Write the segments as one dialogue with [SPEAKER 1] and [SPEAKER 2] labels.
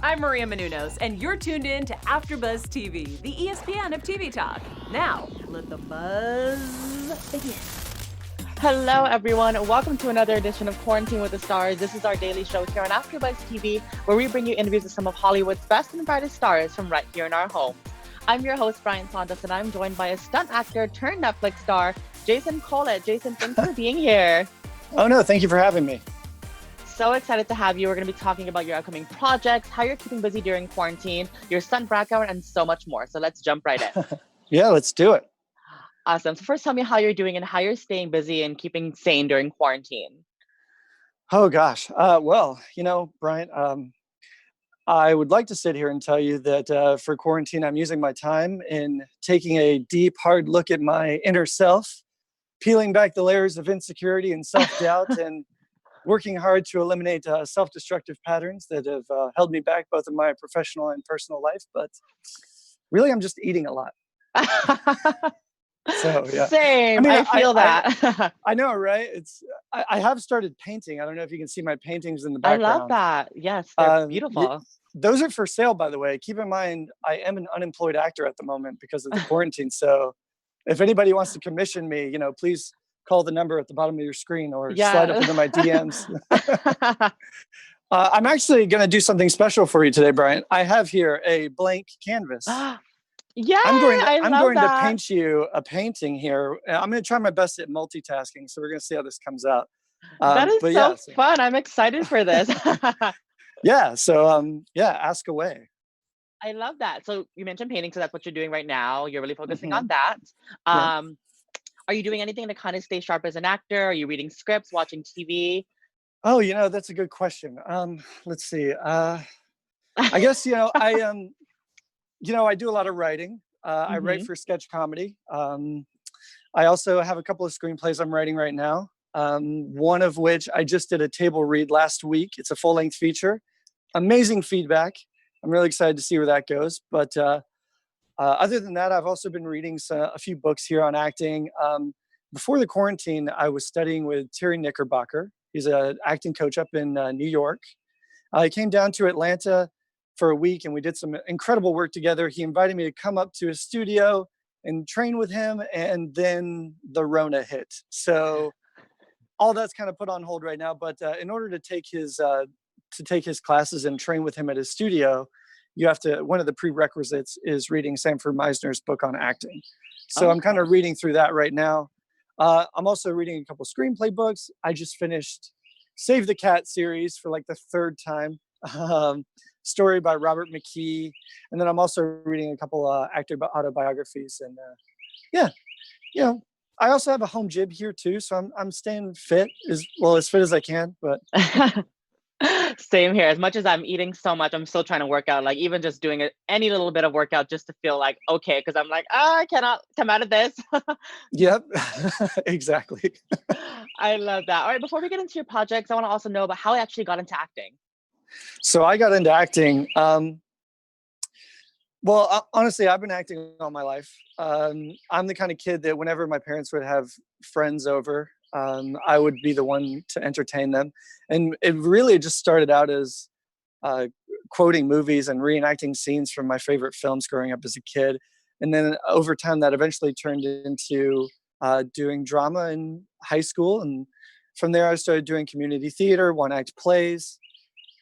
[SPEAKER 1] I'm Maria Menounos, and you're tuned in to AfterBuzz TV, the ESPN of TV talk. Now, let the buzz begin.
[SPEAKER 2] Hello, everyone. Welcome to another edition of Quarantine with the Stars. This is our daily show here on AfterBuzz TV, where we bring you interviews with some of Hollywood's best and brightest stars from right here in our home. I'm your host, Brian Santos, and I'm joined by a stunt actor turned Netflix star, Jason Collett. Jason, thanks for being here.
[SPEAKER 3] Oh, no, thank you for having me.
[SPEAKER 2] So excited to have you. We're going to be talking about your upcoming projects, how you're keeping busy during quarantine, your stunt Breakout, and so much more. So let's jump right in.
[SPEAKER 3] Yeah, let's do it.
[SPEAKER 2] Awesome. So first, tell me how you're doing and how you're staying busy and keeping sane during quarantine.
[SPEAKER 3] Oh, gosh. Well, Brian, I would like to sit here and tell you that for quarantine, I'm using my time in taking a deep, hard look at my inner self, peeling back the layers of insecurity and self-doubt, and working hard to eliminate self-destructive patterns that have held me back both in my professional and personal life. But really, I'm just eating a lot. So yeah,
[SPEAKER 2] Same. I feel that.
[SPEAKER 3] I know, right? I have started painting. I don't know if you can see my paintings in the
[SPEAKER 2] I
[SPEAKER 3] background.
[SPEAKER 2] love that. Yes, they're beautiful.
[SPEAKER 3] Those are for sale, by the way. Keep in mind, I am an unemployed actor at the moment because of the quarantine. So if anybody wants to commission me, please call the number at the bottom of your screen or slide up into my DMs. I'm actually going to do something special for you today, Brian. I have here a blank canvas.
[SPEAKER 2] Yeah,
[SPEAKER 3] I'm going
[SPEAKER 2] to
[SPEAKER 3] paint you a painting here. I'm going to try my best at multitasking, so we're going to see how this comes out.
[SPEAKER 2] That is so fun. I'm excited for this.
[SPEAKER 3] Yeah. So ask away.
[SPEAKER 2] I love that. So you mentioned painting, so that's what you're doing right now. You're really focusing on that. Are you doing anything to kind of stay sharp as an actor? Are you reading scripts, watching TV?
[SPEAKER 3] Oh, that's a good question. Let's see. I guess I do a lot of writing. I write for sketch comedy. I also have a couple of screenplays I'm writing right now. One of which I just did a table read last week. It's a full-length feature. Amazing feedback. I'm really excited to see where that goes. But other than that, I've also been reading a few books here on acting. Before the quarantine, I was studying with Terry Knickerbocker. He's an acting coach up in New York. I came down to Atlanta for a week and we did some incredible work together. He invited me to come up to his studio and train with him, and then the Rona hit. So all that's kind of put on hold right now. But in order to take his classes and train with him at his studio, one of the prerequisites is reading Sanford Meisner's book on acting. So I'm kind of reading through that right now. I'm also reading a couple screenplay books. I just finished Save the Cat series for like the third time. Story by Robert McKee. And then I'm also reading a couple actor autobiographies. And I also have a home gym here too. So I'm staying fit as fit as I can, but
[SPEAKER 2] Same here. As much as I'm eating so much, I'm still trying to work out. Like even just doing any little bit of workout just to feel like okay, because I'm like, I cannot come out of this.
[SPEAKER 3] Yep, exactly.
[SPEAKER 2] I love that. All right, before we get into your projects, I want to also know about how I actually got into acting.
[SPEAKER 3] So I got into acting. Honestly, I've been acting all my life. I'm the kind of kid that whenever my parents would have friends over, I would be the one to entertain them. And it really just started out as quoting movies and reenacting scenes from my favorite films growing up as a kid. And then over time, that eventually turned into doing drama in high school. And from there, I started doing community theater, one-act plays.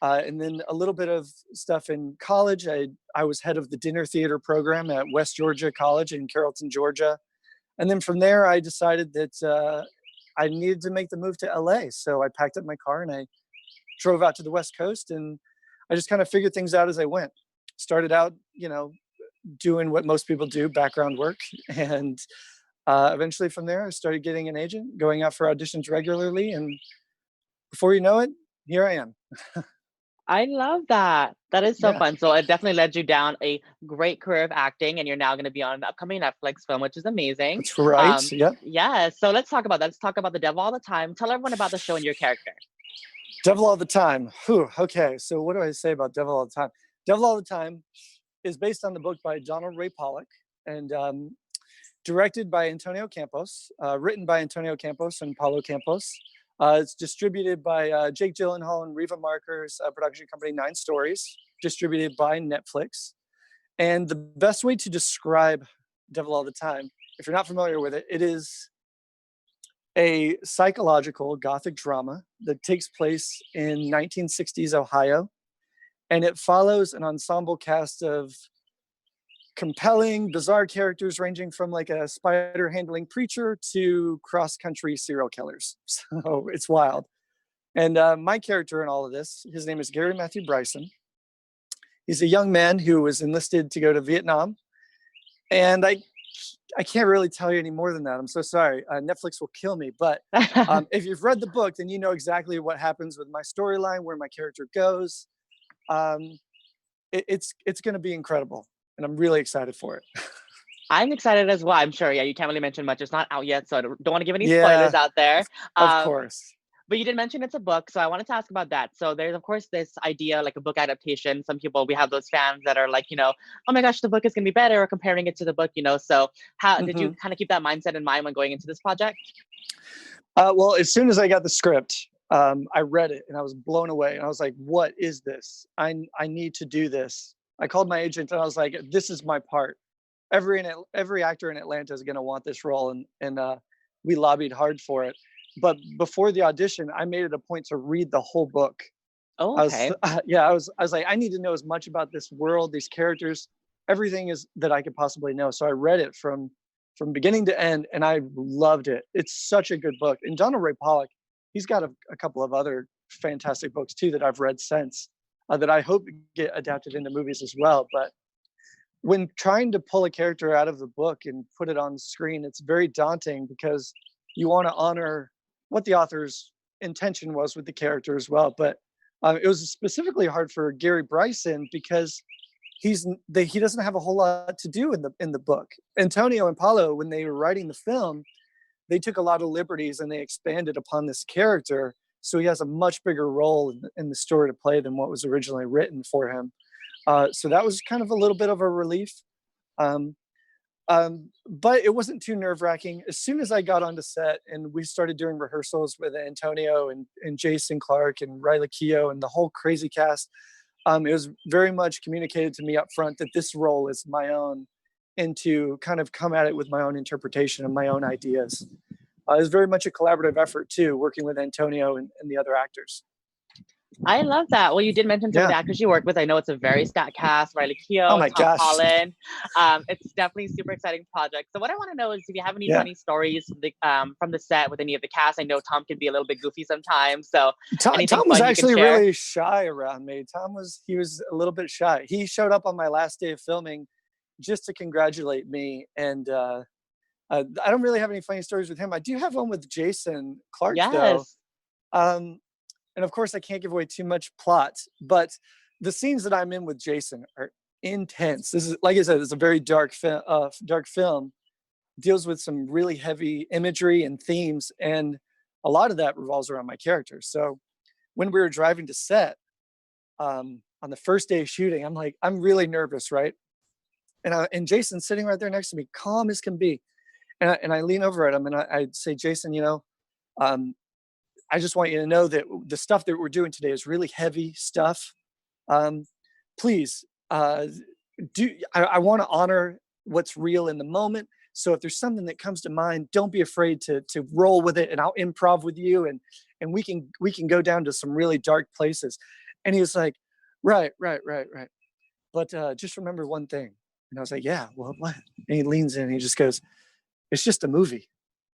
[SPEAKER 3] And then a little bit of stuff in college. I was head of the dinner theater program at West Georgia College in Carrollton, Georgia. And then from there, I decided that I needed to make the move to LA. So I packed up my car and I drove out to the West Coast, and I just kind of figured things out as I went. Started out, doing what most people do, background work. And eventually from there, I started getting an agent, going out for auditions regularly. And before you know it, here I am.
[SPEAKER 2] I love that. That is so fun. So it definitely led you down a great career of acting, and you're now going to be on an upcoming Netflix film, which is amazing.
[SPEAKER 3] That's right.
[SPEAKER 2] Yeah. So let's talk about that. Let's talk about The Devil All the Time. Tell everyone about the show and your character.
[SPEAKER 3] Devil All the Time. Whew, okay. So what do I say about Devil All the Time? Devil All the Time is based on the book by Donald Ray Pollock and directed by Antonio Campos, written by Antonio Campos and Paulo Campos. It's distributed by Jake Gyllenhaal and Reva Marker's production company, 9 Stories, distributed by Netflix. And the best way to describe Devil All the Time, if you're not familiar with it, it is a psychological gothic drama that takes place in 1960s Ohio. And it follows an ensemble cast of compelling, bizarre characters ranging from like a spider handling preacher to cross-country serial killers. So it's wild. And my character in all of this, his name is Gary Matthew Bryson. He's a young man who was enlisted to go to Vietnam. And I can't really tell you any more than that. I'm so sorry. Netflix will kill me. But if you've read the book, then you know exactly what happens with my storyline, where my character goes. It's going to be incredible. And I'm really excited for it.
[SPEAKER 2] I'm excited as well. I'm sure. Yeah, you can't really mention much. It's not out yet, so I don't want to give any spoilers out there.
[SPEAKER 3] Of course.
[SPEAKER 2] But you did mention it's a book, so I wanted to ask about that. So there's, of course, this idea, like a book adaptation. Some people, we have those fans that are like, oh my gosh, the book is going to be better, or comparing it to the book, So how did you kind of keep that mindset in mind when going into this project?
[SPEAKER 3] Well, as soon as I got the script, I read it and I was blown away. And I was like, what is this? I need to do this. I called my agent and I was like, this is my part. Every actor in Atlanta is going to want this role. And we lobbied hard for it. But before the audition, I made it a point to read the whole book.
[SPEAKER 2] Oh, okay.
[SPEAKER 3] I was like, I need to know as much about this world, these characters, everything is that I could possibly know. So I read it from beginning to end, and I loved it. It's such a good book. And Donald Ray Pollock, he's got a couple of other fantastic books too that I've read since that I hope get adapted into movies as well. But when trying to pull a character out of the book and put it on screen, it's very daunting because you want to honor what the author's intention was with the character as well. But it was specifically hard for Gary Bryson because he doesn't have a whole lot to do in the book. Antonio and Paulo, when they were writing the film, they took a lot of liberties and they expanded upon this character. So he has a much bigger role in the story to play than what was originally written for him. So that was kind of a little bit of a relief. But it wasn't too nerve-wracking. As soon as I got onto set and we started doing rehearsals with Antonio and Jason, Clarke and Riley Keough and the whole crazy cast, it was very much communicated to me up front that this role is my own and to kind of come at it with my own interpretation and my own ideas. It was very much a collaborative effort too, working with Antonio and the other actors.
[SPEAKER 2] I love that. Well, you did mention some of the actors you work with. I know it's a very stacked cast. Riley Keough, Tom Holland. It's definitely a super exciting project. So what I want to know is if you have any funny stories from the set with any of the cast. I know Tom can be a little bit goofy sometimes. So
[SPEAKER 3] Tom was actually really shy around me. He was a little bit shy. He showed up on my last day of filming just to congratulate me. And I don't really have any funny stories with him. I do have one with Jason Clark, though. And of course, I can't give away too much plot, but the scenes that I'm in with Jason are intense. This is, like I said, it's a very dark film, deals with some really heavy imagery and themes, and a lot of that revolves around my character. So when we were driving to set on the first day of shooting, I'm really nervous, right? And Jason's sitting right there next to me, calm as can be. And I lean over at him and I'd say, Jason, I just want you to know that the stuff that we're doing today is really heavy stuff. Please, I want to honor what's real in the moment. So if there's something that comes to mind, don't be afraid to roll with it, and I'll improv with you, and we can go down to some really dark places. And he was like, right. But just remember one thing. And I was like, yeah, well, what? And he leans in and he just goes, it's just a movie.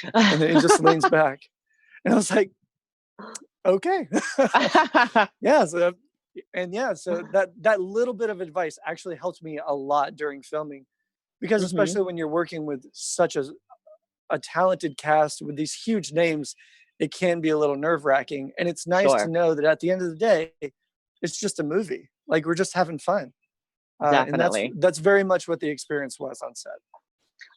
[SPEAKER 3] And then he just leans back. And I was like, okay. So that little bit of advice actually helped me a lot during filming, because especially when you're working with such a talented cast with these huge names, it can be a little nerve-wracking. And it's nice to know that at the end of the day, it's just a movie. Like, we're just having fun.
[SPEAKER 2] Definitely.
[SPEAKER 3] And that's very much what the experience was on set.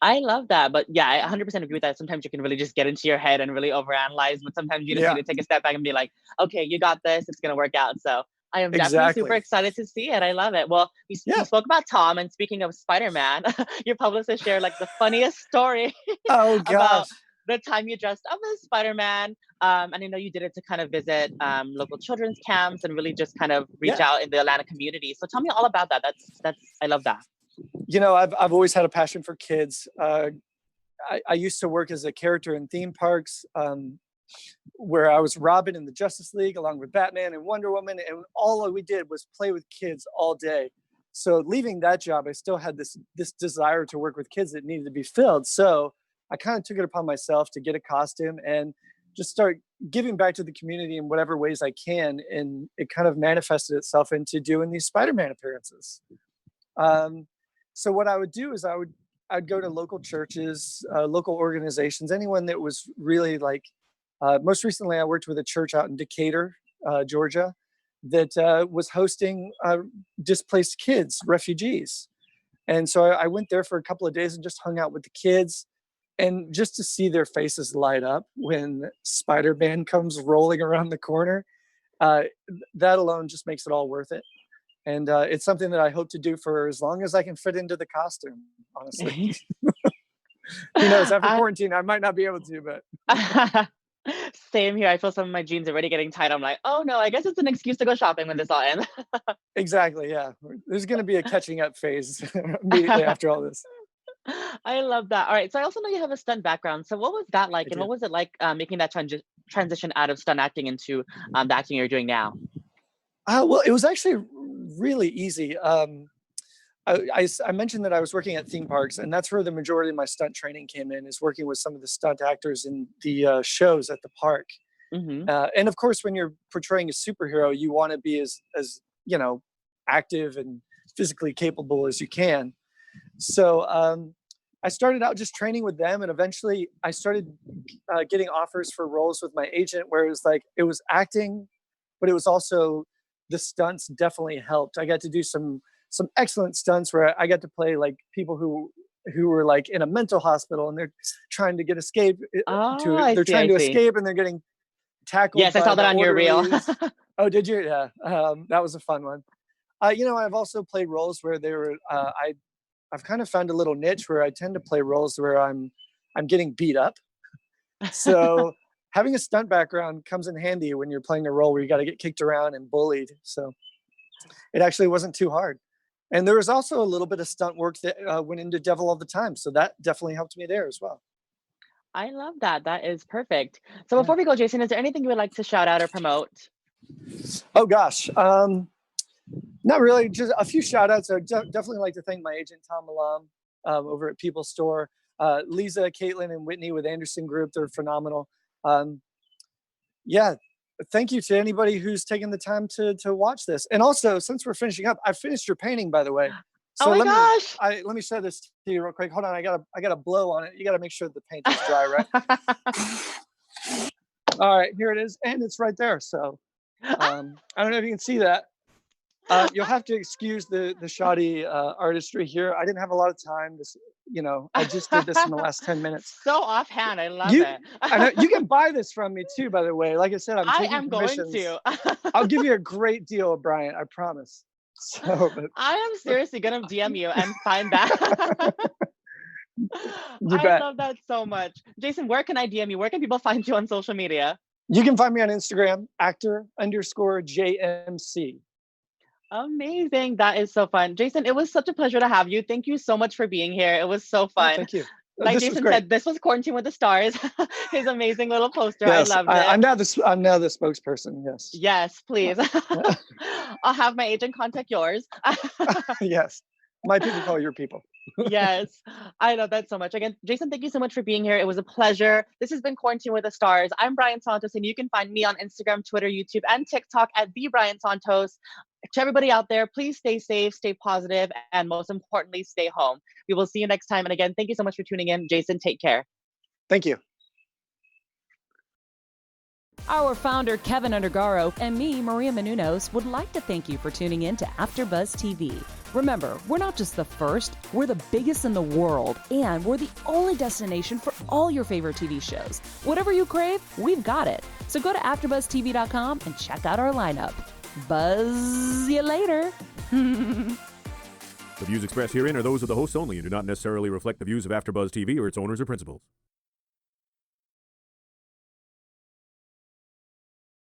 [SPEAKER 2] I love that. But yeah, I 100% agree with that. Sometimes you can really just get into your head and really overanalyze, but sometimes you just need to take a step back and be like, okay, you got this. It's going to work out. So I am definitely super excited to see it. I love it. Well, we spoke about Tom, and speaking of Spider-Man, your publicist shared like the funniest story.
[SPEAKER 3] Oh gosh.
[SPEAKER 2] the time you dressed up as Spider-Man. And I know you did it to kind of visit local children's camps and really just kind of reach
[SPEAKER 3] Yeah.
[SPEAKER 2] out in the Atlanta community. So tell me all about that. That's I love that.
[SPEAKER 3] I've always had a passion for kids. I used to work as a character in theme parks, where I was Robin in the Justice League along with Batman and Wonder Woman, and all we did was play with kids all day. So leaving that job, I still had this desire to work with kids that needed to be filled. So I kind of took it upon myself to get a costume and just start giving back to the community in whatever ways I can. And it kind of manifested itself into doing these Spider-Man appearances. So what I would do is I'd go to local churches, local organizations, anyone that was really like, most recently I worked with a church out in Decatur, Georgia, that was hosting displaced kids, refugees. And so I went there for a couple of days and just hung out with the kids. And just to see their faces light up when Spider-Man comes rolling around the corner, that alone just makes it all worth it. And it's something that I hope to do for as long as I can fit into the costume, honestly. Who knows, after quarantine, I might not be able to, but.
[SPEAKER 2] Same here. I feel some of my jeans already getting tight. I'm like, oh no, I guess it's an excuse to go shopping when this all ends.
[SPEAKER 3] Exactly, yeah. There's going to be a catching up phase immediately after all this.
[SPEAKER 2] I love that. All right. So I also know you have a stunt background. So what was that like? And what was it like making that transition out of stunt acting into the acting you're doing now?
[SPEAKER 3] Well, it was actually really easy. I mentioned that I was working at theme parks, and that's where the majority of my stunt training came in, is working with some of the stunt actors in the shows at the park.
[SPEAKER 2] Mm-hmm.
[SPEAKER 3] And of course, when you're portraying a superhero, you want to be as active and physically capable as you can. So I started out just training with them, and eventually I started getting offers for roles with my agent, where it was acting, but it was also the stunts definitely helped. I got to do some excellent stunts where I got to play like people who were like in a mental hospital and they're trying to escape and they're getting tackled.
[SPEAKER 2] Yes, I saw that on your reel.
[SPEAKER 3] Oh, did you? Yeah, that was a fun one. I've also played roles where they were. I've kind of found a little niche where I tend to play roles where I'm getting beat up. So having a stunt background comes in handy when you're playing a role where you got to get kicked around and bullied. So it actually wasn't too hard. And there was also a little bit of stunt work that went into Devil All the Time. So that definitely helped me there as well.
[SPEAKER 2] I love that. That is perfect. So before we go, Jason, is there anything you would like to shout out or promote?
[SPEAKER 3] Oh, gosh. Not really. Just a few shout outs. I definitely like to thank my agent, Tom Holland, over at People's Store. Lisa, Caitlin, and Whitney with Anderson Group. They're phenomenal. Thank you to anybody who's taken the time to watch this. And also, since we're finishing up, I finished your painting, by the way. So
[SPEAKER 2] oh my gosh!
[SPEAKER 3] Let me show this to you real quick. Hold on, I gotta blow on it. You gotta make sure the paint is dry, right? All right, here it is, and it's right there. So I don't know if you can see that. You'll have to excuse the shoddy artistry here. I didn't have a lot of time. I just did this in the last 10 minutes.
[SPEAKER 2] So offhand, I love it.
[SPEAKER 3] I know, you can buy this from me too, by the way. Like I said, I am
[SPEAKER 2] going to.
[SPEAKER 3] I'll give you a great deal, Brian. I promise. So,
[SPEAKER 2] I am seriously gonna DM you and find that.
[SPEAKER 3] You bet.
[SPEAKER 2] I love that so much. Jason, where can I DM you? Where can people find you on social media?
[SPEAKER 3] You can find me on Instagram, actor_JMC.
[SPEAKER 2] Amazing. That is so fun. Jason, it was such a pleasure to have you. Thank you so much for being here. It was so fun.
[SPEAKER 3] Oh, thank you.
[SPEAKER 2] Like Jason said, this was Quarantine with the Stars. His amazing little poster. Yes, I loved it.
[SPEAKER 3] I'm now the spokesperson. Yes.
[SPEAKER 2] Yes, please. I'll have my agent contact yours.
[SPEAKER 3] Yes. My people call your people.
[SPEAKER 2] Yes. I love that so much. Again, Jason, thank you so much for being here. It was a pleasure. This has been Quarantine with the Stars. I'm Brian Santos, and you can find me on Instagram, Twitter, YouTube, and TikTok at the Brian Santos. To everybody out there, please stay safe, stay positive, and most importantly, stay home. We will see you next time. And again, thank you so much for tuning in. Jason, take care.
[SPEAKER 3] Thank you.
[SPEAKER 1] Our founder, Kevin Undergaro, and me, Maria Menounos, would like to thank you for tuning in to AfterBuzz TV. Remember, we're not just the first, we're the biggest in the world, and we're the only destination for all your favorite TV shows. Whatever you crave, we've got it. So go to AfterBuzzTV.com and check out our lineup. Buzz you later.
[SPEAKER 4] The views expressed herein are those of the hosts only and do not necessarily reflect the views of AfterBuzz TV or its owners or principals.